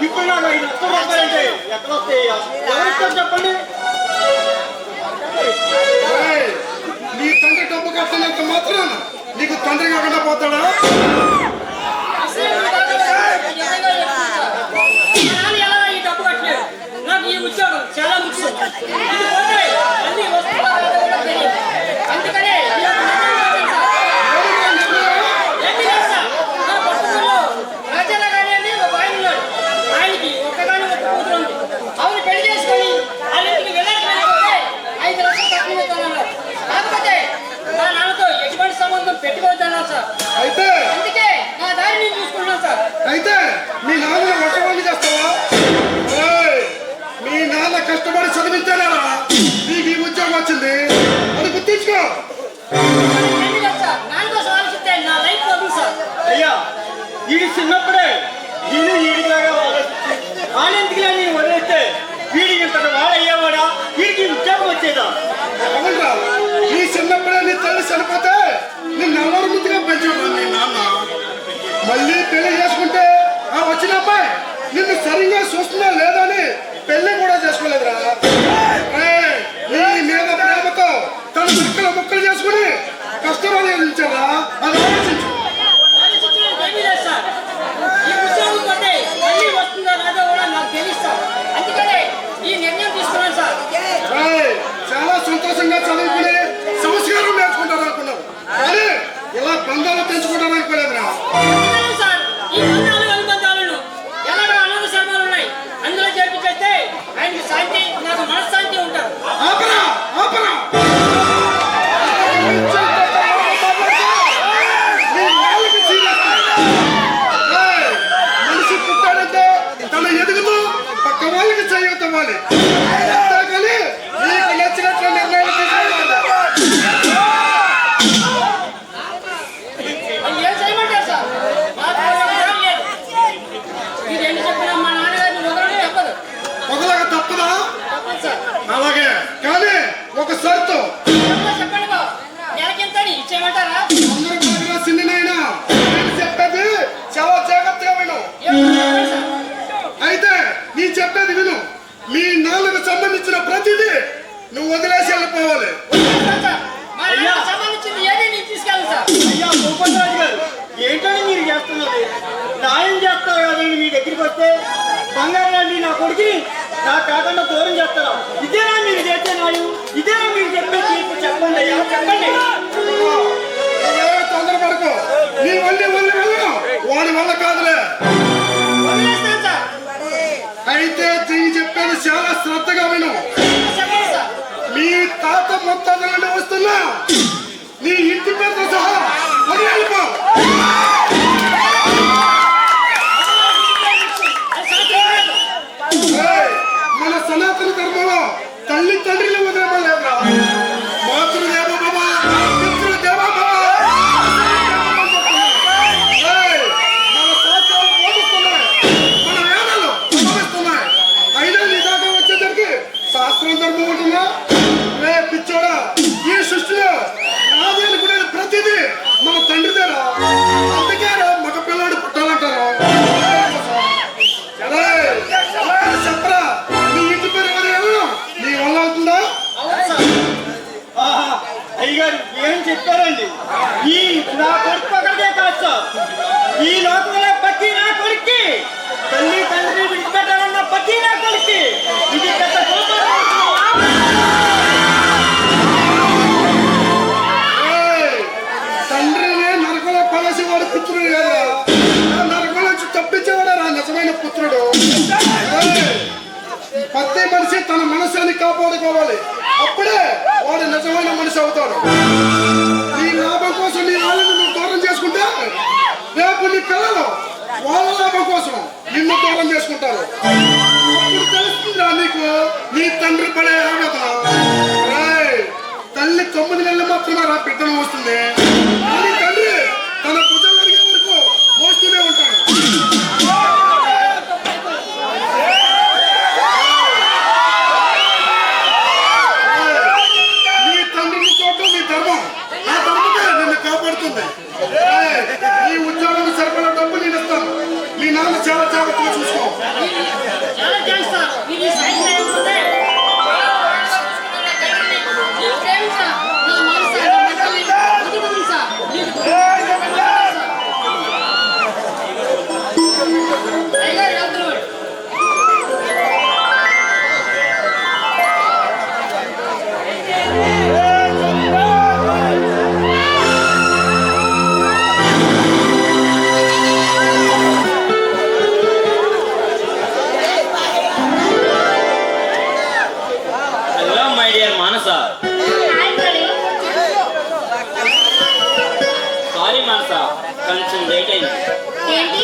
ఇప్పుడు నాకు 5 లక్షల రూపాయలంటే ఎక్కడ వస్తాయ్యా? ఎవరిస్తారు చెప్పండి. నీ తండ్రి డబ్బు కట్టినంత మాత్రం నీకు తండ్రి కాకుండా పోతాడా? ఎలా ఈ డబ్బు కట్టలేదు. నాకు ఈ ఉద్యోగం చాలా ముఖ్యం. అందుకనే ఆయనకి ఒక్కగాని ఒక కూతురు ఉంది. ఆవిడ పెళ్లి చేసుకొని వాళ్ళ ఇంటికి వెళ్ళడానికి 5 లక్షలు కట్టినన్నారు. కాకపోతే నా నాన్నతో ఎటువంటి సంబంధం పెట్టుకోవద్దన్నారు సార్. అయితే అందుకే నా దారి నేను చూసుకుంటున్నాను సార్. అయితే మీ నాన్న వర్షవాణి చేస్తావా? మీ నాన్న కష్టపడి చదివించారా నీకు ఈ ఉద్యోగం వచ్చింది? అది గుర్తించుకో. నాన్న కోసం ఆలోచిస్తే నా లైఫ్ వద్దు సార్. అయ్యా ఇది చిన్నప్పుడే వీడు వీడిలాగా ఆనందికి నేను వదిలేస్తే వీడికి ఇంత వాడయ్యేవాడా? వీడికి ఉద్యోగం వచ్చేదా? అవునరా, నీ చిన్నప్పుడే నీ తల్లి చనిపోతే నిన్ను ఎవరు ముద్దుగా పెంచాడు నీ నాన్న. మళ్ళీ పెళ్లి చేసుకుంటే ఆ వచ్చిన అబ్బాయి నిన్ను సరిగ్గా చూస్తున్నా లేదని పెళ్లి కూడా చేసుకోలేదురా. నీ మీద ప్రేమతో తన ముక్కలు చేసుకుని కష్టపడి అందించారా? అది ఆలోచించు. సార్ వాళ్ళు ఎదుగుతూ పక్క వాళ్ళకి చేయొద్దాలి కానీ నీకు నచ్చినట్లు నిర్ణయం తీసుకోవాలి. ఏం చేయమంటారు సార్? నాకు ఏం లేదు. మీరు ఎన్ని చెప్పినా మా నాన్నగారిని వదలడం తప్పదు. మొదలగా తప్పదా? తప్పదు సార్. అలాగే కానీ ఒక షరతు. చెప్పండి బాబు. నెలకింతని ఇచ్చేయమంటారా? అందరూ బాగా సిన్నైనా నేను చెప్పేది చాలా జాగ్రత్తగా విను. చెప్పండి సార్. అయితే నీ చెప్పేది విను. మీ నాన్నకు సంబంధించిన ప్రతిదీ నువ్వు వదిలేసి వెళ్ళిపోవాలి. సార్, మా నాన్నకు సంబంధించింది ఏది నేను తీసుకెళ్ళను సార్. అయ్యా భూపతిరాజు గారు, ఏంటని మీరు చేస్తున్నది? న్యాయం చేస్తారు కదండి. మీ దగ్గరికి వస్తే బంగారు లాంటి నా కొడుకుని నాకు కాకుండా దూరం చేస్తారా? ఇదేనా మీరు చేసే న్యాయం? ఇదేనా మీరు చెప్పే తీర్పు? చెప్పండి అయ్యా, చెప్పండి. నువ్వేమో తొందరపడకు. నీ వల్లి వెళ్ళను వాడి వల్ల కాదులే. వదిలేస్తాను సార్. అయితే దీన్ని చెప్పేది చాలా శ్రద్ధగా విను. చెప్పండి సార్. మీ తాత ముత్తాతలు వస్తున్నా నీ ఇంటి పేరుతో సహా వదిలిపో. మన సనాతన ధర్మంలో తల్లి తండ్రిని వదిలేమలేదురా. మాతృదేవ భవ, పితృదేవ భవ. మన శాస్త్రాలు బోధిస్తున్నాయి, మన వేదాలు అనుభవిస్తున్నాయి. అయినా నీ దాకా వచ్చేసరికి శాస్త్రం ధర్మం ఉంటుందా? రే పిచ్చోడా, ఈ సృష్టిలో నాది అనుకునేది ప్రతిదీ మన తండ్రిదేరా. అందుకే మగ పిల్లాడు పుట్టాలంటారు. చెప్పరా, నీ ఇంటి పేరు ఎవరు? నీ వల్ల అవుతుందా? ఆహా, అయ్యగారు ఏం చెప్పారండి? ఈ నా కొడుకు ఒకటే కాదు సార్, ఈ లోకంలో ప్రతి నా కొడుక్కి తల్లి తండ్రి విడిచిపెట్టాలన్న ప్రతి నా కొడుక్కి ఇది పెద్ద తండ్రిని నరకంలో పడేసేవాడు పుత్రుడు కదా, నరకం నుంచి తప్పించేవాడు రా నిజమైన పుత్రుడు. ప్రతి మనిషి తన మనసుని కాపాడుకోవాలి, అప్పుడే వాడు నిజమైన మనిషి అవుతాడు. నీ లాభం కోసం నీ వాళ్ళని నువ్వు దూరం చేసుకుంటే రేపు నీ పిల్లలు వాళ్ళ లాభం కోసం నిన్ను దూరం చేసుకుంటారు. అప్పుడు తెలుస్తుందిరా నీకు నీ తండ్రి పడే ఆవేదన. తల్లి 9 నెలలు మాత్రమే రా బిడ్డను వస్తుంది, కానీ తండ్రి తన భుజాలు అడిగే వరకు మోస్తూనే ఉంటాడు. నీ తండ్రిని చూడటం నీ ధర్మం, ఆ ధర్మమే నిన్ను కాపాడుతుంది. నీ ఉద్యోగానికి సరిపడా డబ్బు నేను ఇస్తాను. మీ నాన్న చాలా జాగ్రత్తగా చూసుకో. చాలా థ్యాంక్స్ సార్. మీరు ఈ సైన్ చేయకపోతే ఇంకేం సార్? నా మనసు సార్, నా మధ్యలో వదులుతుంది సార్. అయ్యగారు వెళ్తున్నాడు. Hello my dear Manasa. Hi Murali. Sorry Manasa, కొంచెం లేట్ అయింది. ఏంటి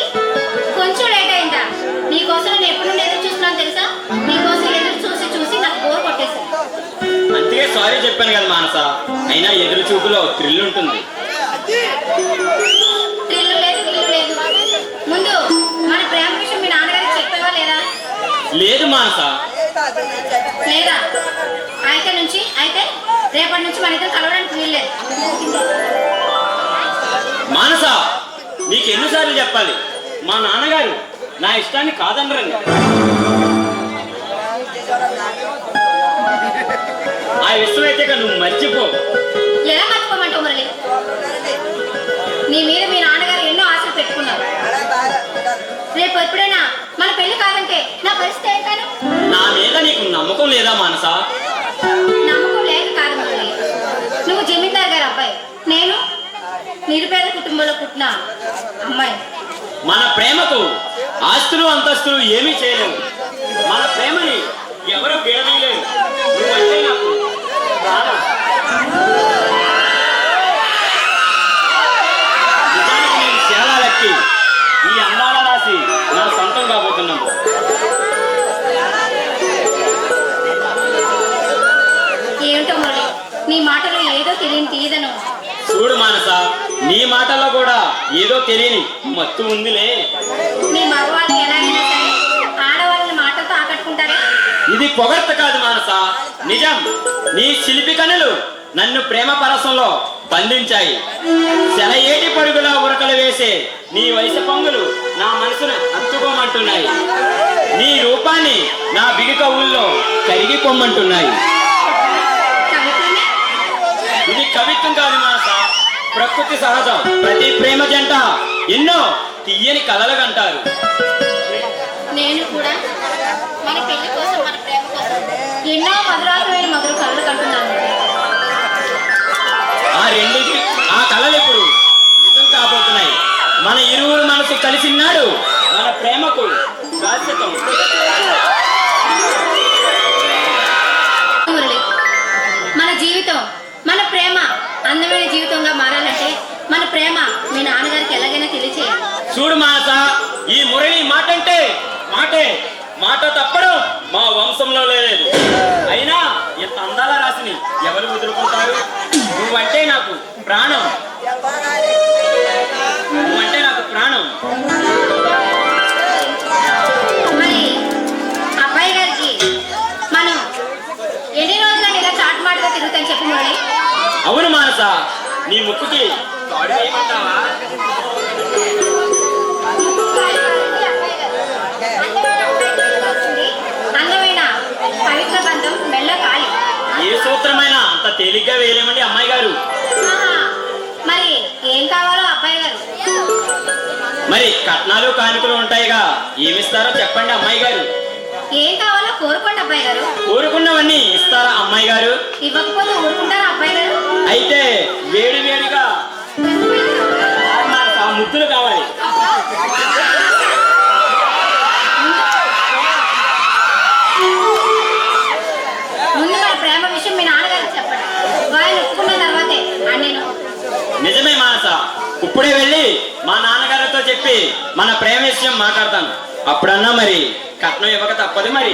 కొంచెం లేట్ అయిందా? నీకోసం నేను ఎప్పుడు నుండి ఎదురు చూస్తున్నాను తెలుసా? నీకోసం ఎదురు చూసి చూసి నాకు బోర్ కొట్టేశాను. అందుకే సారీ చెప్పాను కదా మానస. అయినా ఎదురు చూపులో థ్రిల్ ఉంటుంది. థ్రిల్లు లేదు, గిల్లు లేదు. ముందు మన ప్రేమ విషయం మీ నాన్నగారికి చెప్పేవా లేదా? లేదు మానస. లేదా? అయితే రేపటి నుంచి మన ఇద్దరు కలవడానికి వీల్లేదు. మానస, నీకు ఎన్నిసార్లు చెప్పాలి? మా నాన్నగారు నా ఇష్టాన్ని కాదనరండి. ఆ విషయం అయితే నువ్వు మర్చిపో. ఎలా మర్చిపోమంటావు మురళి? నీ మీద మీ నాన్నగారు ఎన్నో ఆశలు పెట్టుకున్నారు. రేపు ఎప్పుడైనా మన పెళ్లి కాదంటే నా పరిస్థితి ఏంటాను? నా మీద నీకు నమ్మకం లేదా మానస? నమ్మకం లేక కాదు మురళి. నువ్వు జమీందార్ గారి అబ్బాయి, నేను నిరుపేద కుటుంబంలో పుట్టిన అమ్మాయి. మన ప్రేమకు ఆస్తులు అంతస్తులు ఏమీ చేయలేవు. మన ప్రేమని ఎవరు గేదీయలేరు. నువ్వంటే నాకు ప్రాణం. నిజానికి నేను చాలా లక్కీ. ఈ అమ్మ అందాల రాసి నా సొంతం కాబోతున్నాం. ఏమిటో మురళి, నీ మాటలో ఏదో తెలియని తీయదను. చూడు మానస, నీ మాటల్లో కూడా ఏదో తెలియని మత్తు ఉందిలే. మీ మగవాళ్ళు ఎలా అయినా సరే ఆడవాళ్ళని మాటలతో ఆకట్టుకుంటారే. ఇది పొగడ్త కాదు మానస, నిజం. నీ శిల్పి కనులు నన్ను ప్రేమ పరసంలో బంధించాయి. సెలయేటి పరుగులా ఉరకలు వేసే నీ వయసు పొంగులు నా మనసును హత్తుకోమంటున్నాయి. నీ రూపాన్ని నా బిగి కవుల్లో కరిగి పొమ్మంటున్నాయి. ఇది కవిత్వం కాదు మానస, ప్రకృతి సహజం. ప్రతి ప్రేమ జంట ఎన్నో తీయని కలలు కంటారు. నేను కూడా మన పెళ్లి కోసం, మన ప్రేమ కోసం ఎన్నో మధురాత్మైన మధుర కలలు కంటున్నాను. ఆ కళలు ఇప్పుడు నిజం కాబోతున్నాయి. మన ఇరువురు మనసు కలిసినాడు మన ప్రేమకు శాశ్వతం. మన జీవితం, మన ప్రేమ అందమైన జీవితంగా మారాలంటే మన ప్రేమ మీ నాన్నగారికి ఎలాగైనా తెలియచేయాలి. చూడు మానస, ఈ మురళి మాట అంటే మాటే. మాట తప్పడం మా వంశంలో లేదు. అయినా ఇంత అందాల రాశిని ఎవరు వదులుకుంటారు? నువ్వంటే నాకు ప్రాణం, నువ్వంటే నాకు ప్రాణం. మరి అబ్బాయి గారికి మనం ఎన్ని రోజులని ఇలా చాటు మాటగా తిరుగుతాను చెప్పు మురళి. అవును మానస, నీ ముక్కుకి తాడు వేయమంటావా? అందమైన పవిత్ర బంధం మెల్ల కాలి. ఏ సూత్రమైనా అంత తేలిగ్గా వేయలేమండి అమ్మాయి గారు. మరి ఏం కావాలో అబ్బాయి గారు? మరి కట్నాలు కానుకలు ఉంటాయిగా, ఏమిస్తారో చెప్పండి అమ్మాయి గారు. ఏం కావాలో కోరుకోండి అబ్బాయి గారు. కోరుకున్నవన్నీ ఇస్తారా అమ్మాయి గారు? ఇవ్వకపోతే ఊరుకుంటారా అబ్బాయి గారు? అయితే వేడి వేడిగా ముద్దులు కావాలి. ముందు మన ప్రేమ విషయం మీ నాన్నగారికి చెప్పండి. ఆయన ఒప్పుకున్న తర్వాతే నేను. నిజమే మానస, ఇప్పుడే వెళ్ళి మా నాన్నగారితో చెప్పి మన ప్రేమ విషయం మాట్లాడతాను. అప్పుడన్నా మరి కట్నం ఇవ్వక తప్పదు మరి.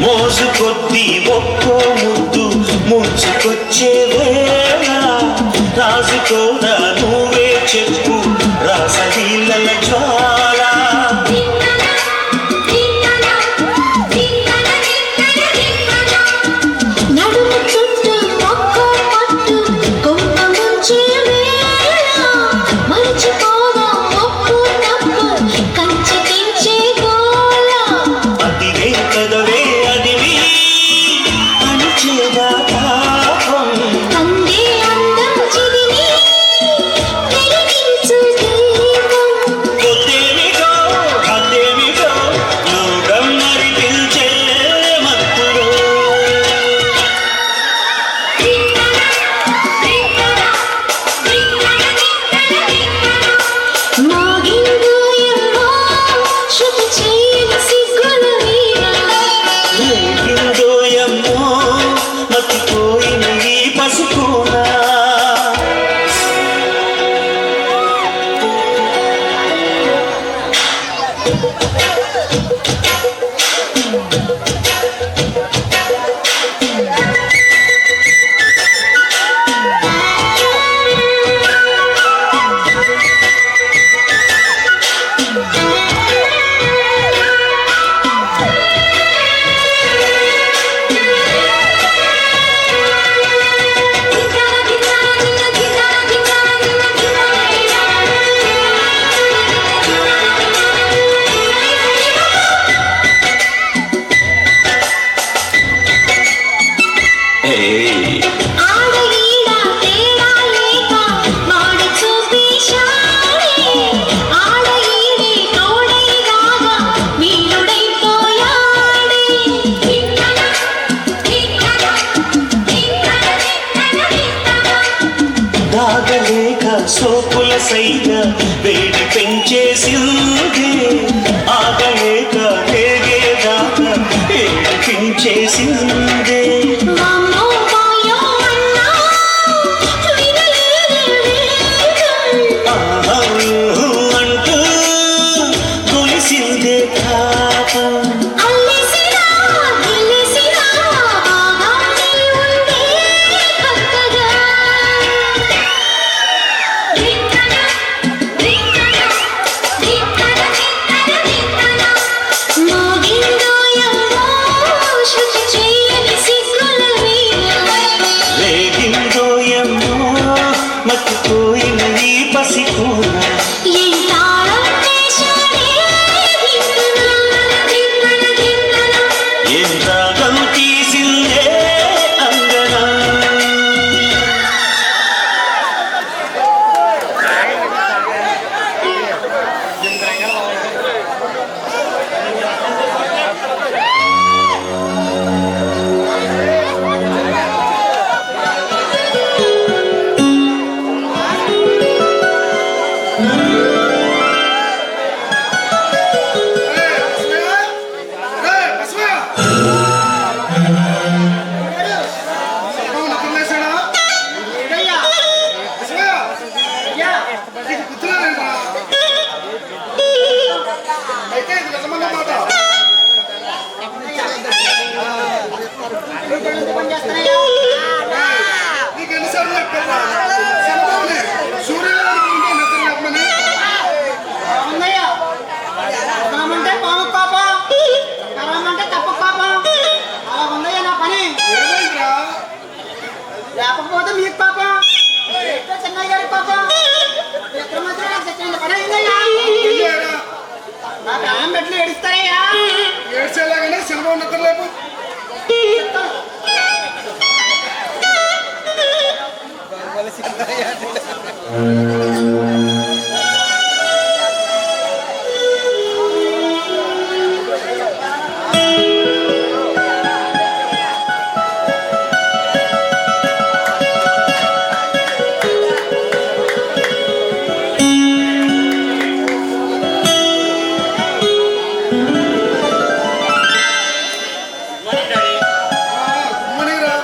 మోసు కొద్ది ఒక్కో ముద్దు ముంచుకొచ్చే వేళ రాజుకోదా నువ్వే చెప్పు రాసలీల జ్వాల దాగలేక సోపుల సైగ వేడి పెంచేసింది ఆగలేక రేగేదాకా ఏడిపించేసిందే అంటూ కొలిసిందే పాపం మర్చిపోయిన ఈ పసికూన ఏం రాగం తీసిందే అంగనా ఏడయ్యా? అయ్యా, అయితే ఇది నిజమన్నమాట. ఎందుకు పని చేస్తున్నాయా? నీకు ఎన్నిసార్లు చెప్పారా? చంద్రబాబుని సూర్యనారాయణ ముందు నిద్ర లేపమని. ఉందయ్యా, రామంటే పాము పాపం, రామంటే తప్ప పాపం. అలా ఉందయ్యా నా పని. ఏమైందిరా? లేకపోతే మీకు పాపం, చెన్నయ్య గారి పాపం. ఇద్దరి మధ్య నాకు చచ్చిన పని అయిందయ్యా. ఏరా? నా ప్రాణం పెట్టి ఏడుస్తారయ్యా. ఏడ్చేలాగానే చంద్రబాబు నిద్ర లేపు. గుమ్మనిరా.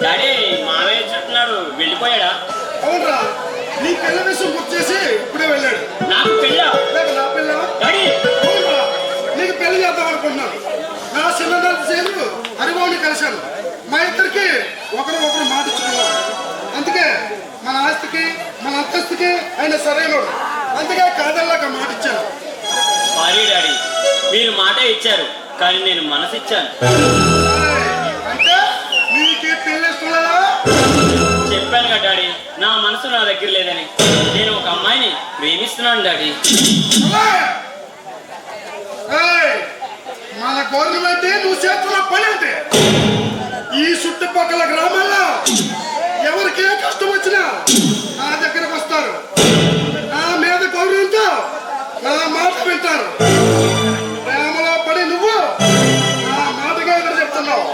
డాడీ మావయ్య చుట్టున్నాడు వెళ్ళిపోయాడా? అవునరా, నీ పిల్ల విషయం గుర్తు చేసి ఇప్పుడే వెళ్ళాడు. నాకు పెళ్ళా? లేక నా పిల్ల? డాడీ అవునరా, నీకు పెళ్లి చేద్దాం అనుకున్నాను. నా చిన్నదాన్ని చేరు హరిబాబుని కలిశాను. మా ఇద్దరికి ఒకరు మాట ఇచ్చుకున్నాం. అందుకే మన ఆస్తికి మన అంతస్తుకి ఆయన సరైనడు. అందుకే కాదల్లాక మాట ఇచ్చాను. సారీ డాడీ, మీరు మాట ఇచ్చారు కానీ నేను మనసు ఇచ్చాను. అంటే నీకు పెళ్లి ఇస్తున్నారా? చెప్పాను కదా డాడీ, నా మనసు నా దగ్గర లేదని. నేను ఒక అమ్మాయిని ప్రేమిస్తున్నాను డాడీ. మన గవర్నమెంట్ నువ్వు చేస్తున్న పని అంటే ఈ చుట్టుపక్కల గ్రామాల్లో ఎవరికి ఏ కష్టం వచ్చినా నా దగ్గరకు వస్తారు. నా మీద గౌరవంతో నా మాట వింటారు. ప్రేమలో పడి నువ్వు నా మాటగా ఎదురు చెప్తున్నావు.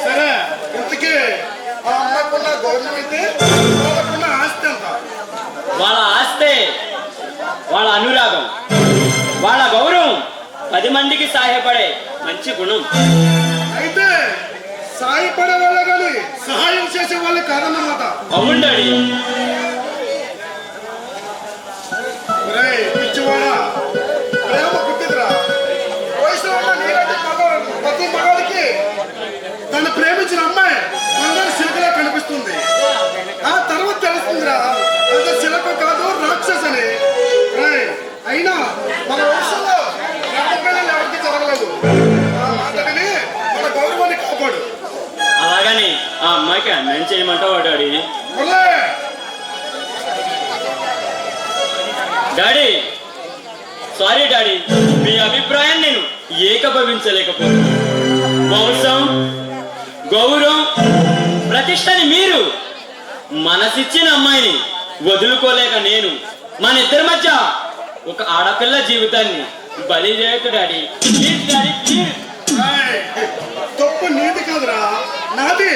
సరే, ఇంతకీ ఆ అమ్మాయికున్న గవర్నమెంట్ వాళ్ళకున్న ఆస్తి ఎంత? వాళ్ళ ఆస్తే, వాళ్ళ అనురాగం, వాళ్ళ గౌరవం, 10 మందికి సహాయపడే మంచి గుణం. అయితే సాయపడే వాళ్ళే కానీ సహాయం చేసే వాళ్ళు కాదన్నమాట. అవును డాడీ. అమ్మకి అన్నం చేయమంటావా డాడీ? ఒరే, డాడీ సారీ డాడీ, మీ అభిప్రాయం నేను ఏకభవించలేకపోతున్నాను. వంశం, గౌరవం, ప్రతిష్టని మీరు, మనసిచ్చిన అమ్మాయిని వదులుకోలేక నేను, మన ఇద్దరి మధ్య ఒక ఆడపిల్ల జీవితాన్ని బలి చేయకు డాడీ. Please daddy, please. ఏయ్, తప్పు నీది కాదురా, నాది.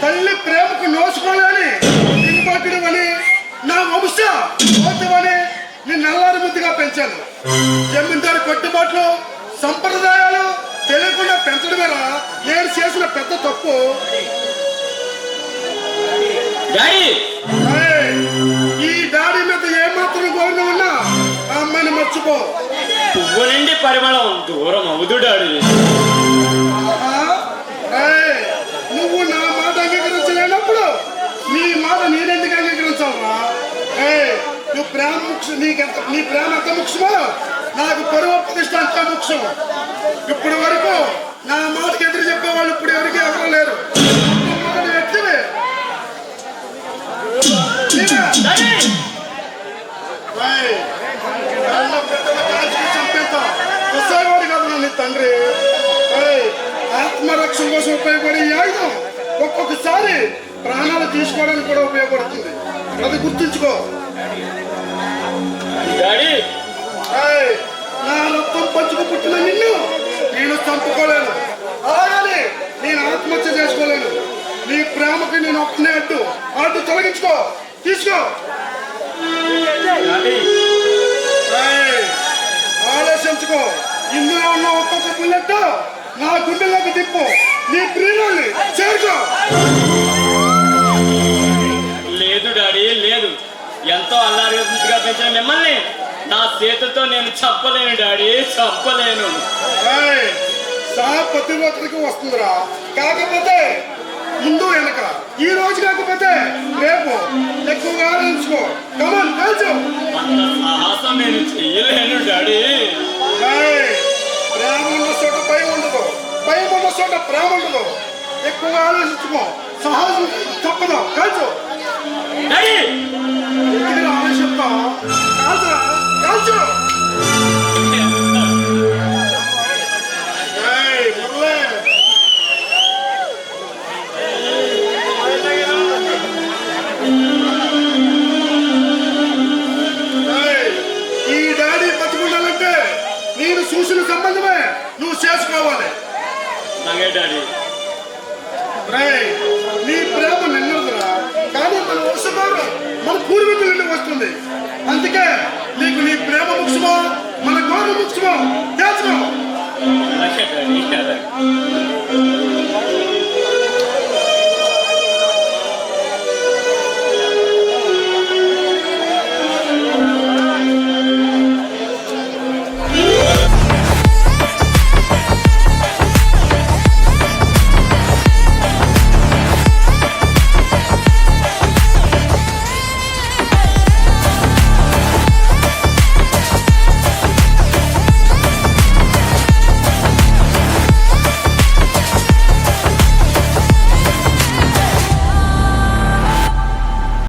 తల్లి ప్రేమకు నోచుకోలేని దిగుబాటుడు అని, నా వంశ పోతమని నిన్ను నల్లారి ముద్దుగా పెంచాను. జమీందారు కట్టుబాట్లు, సంప్రదాయాలు తెలియకుండా పెంచడమేరా నేను చేసిన పెద్ద తప్పు. డాడీ ఏయ్, ఈ డాడీ మీద ఏమాత్రం గౌరవం ఉన్నా ఆ అమ్మాయిని మర్చిపో. పువ్వు నుండి పరిమళం దూరం అవుదు డాడీ. ఆహా, ఏయ్, నువ్వు నా మాట అంగీకరించలేనప్పుడు నీ మాట నేనెందుకు అంగీకరించాలరా? ఏయ్, నువ్వు ప్రేమ ముఖ్యం, నీ ప్రేమ ఎంత ముఖ్యమో నాకు పరువు ప్రతిష్ట అంత ముఖ్యం. ఇప్పుడు వరకు నా మాటకి ఎదురు చెప్పేవాళ్ళు ఇప్పుడు ఎవరికి ఎవరు లేరు. మొదటి వ్యక్తివే. డాడీ ఏయ్, కళ్ళ పెద్దల కాల్చి చంపేస్తా. వస్తావాడు కదా నీ తండ్రి. ఏయ్, ఆత్మరక్షణ కోసం ఉపయోగపడే ఈ ఆయుధం ఒక్కొక్కసారి ప్రాణాలు తీసుకోవడానికి కూడా ఉపయోగపడుతుంది. అది గుర్తుంచుకో. డాడీ ఏయ్, నా రక్తం పంచుకు పుట్టిన నిన్ను నేను చంపుకోలేను, అలాగని నేను ఆత్మహత్య చేసుకోలేను. నీ ప్రేమకి నేను ఒక్కనే అడ్డు తొలగించుకో, తీసుకో. డాడీ ఏయ్, ఆలోచించుకో. ఇందులో ఉన్న ఒక్కొక్క బుల్లెట్ నా గుండెలోకి తిప్పు, నీ ప్రియుల్ని చేరుకో. లేదు డాడీ లేదు, ఎంతో అల్లారిగా పెంచిన మిమ్మల్ని నా చేతులతో నేను చంపలేను డాడీ, చంపలేను. ఏయ్, సహా ప్రతి ఒక్కరికి వస్తుందిరా. కాకపోతే ముందు వెనక, ఈ రోజు కాకపోతే రేపు ఎక్కువగా ఆలోచించుకో. కమన్ కాల్చు. అంత సాహసం నేను చెయ్యలేను డాడీ. ఏయ్, ప్రేమ ఉన్న చోట భయం ఉండదు, భయం ఉన్న చోట ప్రేమ ఉండదు. ఎక్కువగా ఆలోచించుకో, సాహసం తప్పదు. కాల్చు. డాడీ ఎందుకు ఆలోచిస్తా? కాల్చురా, కాల్చు. ఏయ్, మురళి. ఏయ్, ఈ డాడీ బతుకుండాలంటే నేను చూసిన సంబంధమే నువ్వు చేసుకోవాలి. అలాగే డాడీ. రేయ్, నీ ప్రేమ నిన్నదురా, కానీ మన వంశపారం మన పూర్వీకుల నుండి వస్తుంది. అందుకే నీకు నీ ప్రేమ ముఖ్యమో మన గౌరవ ముఖ్యమో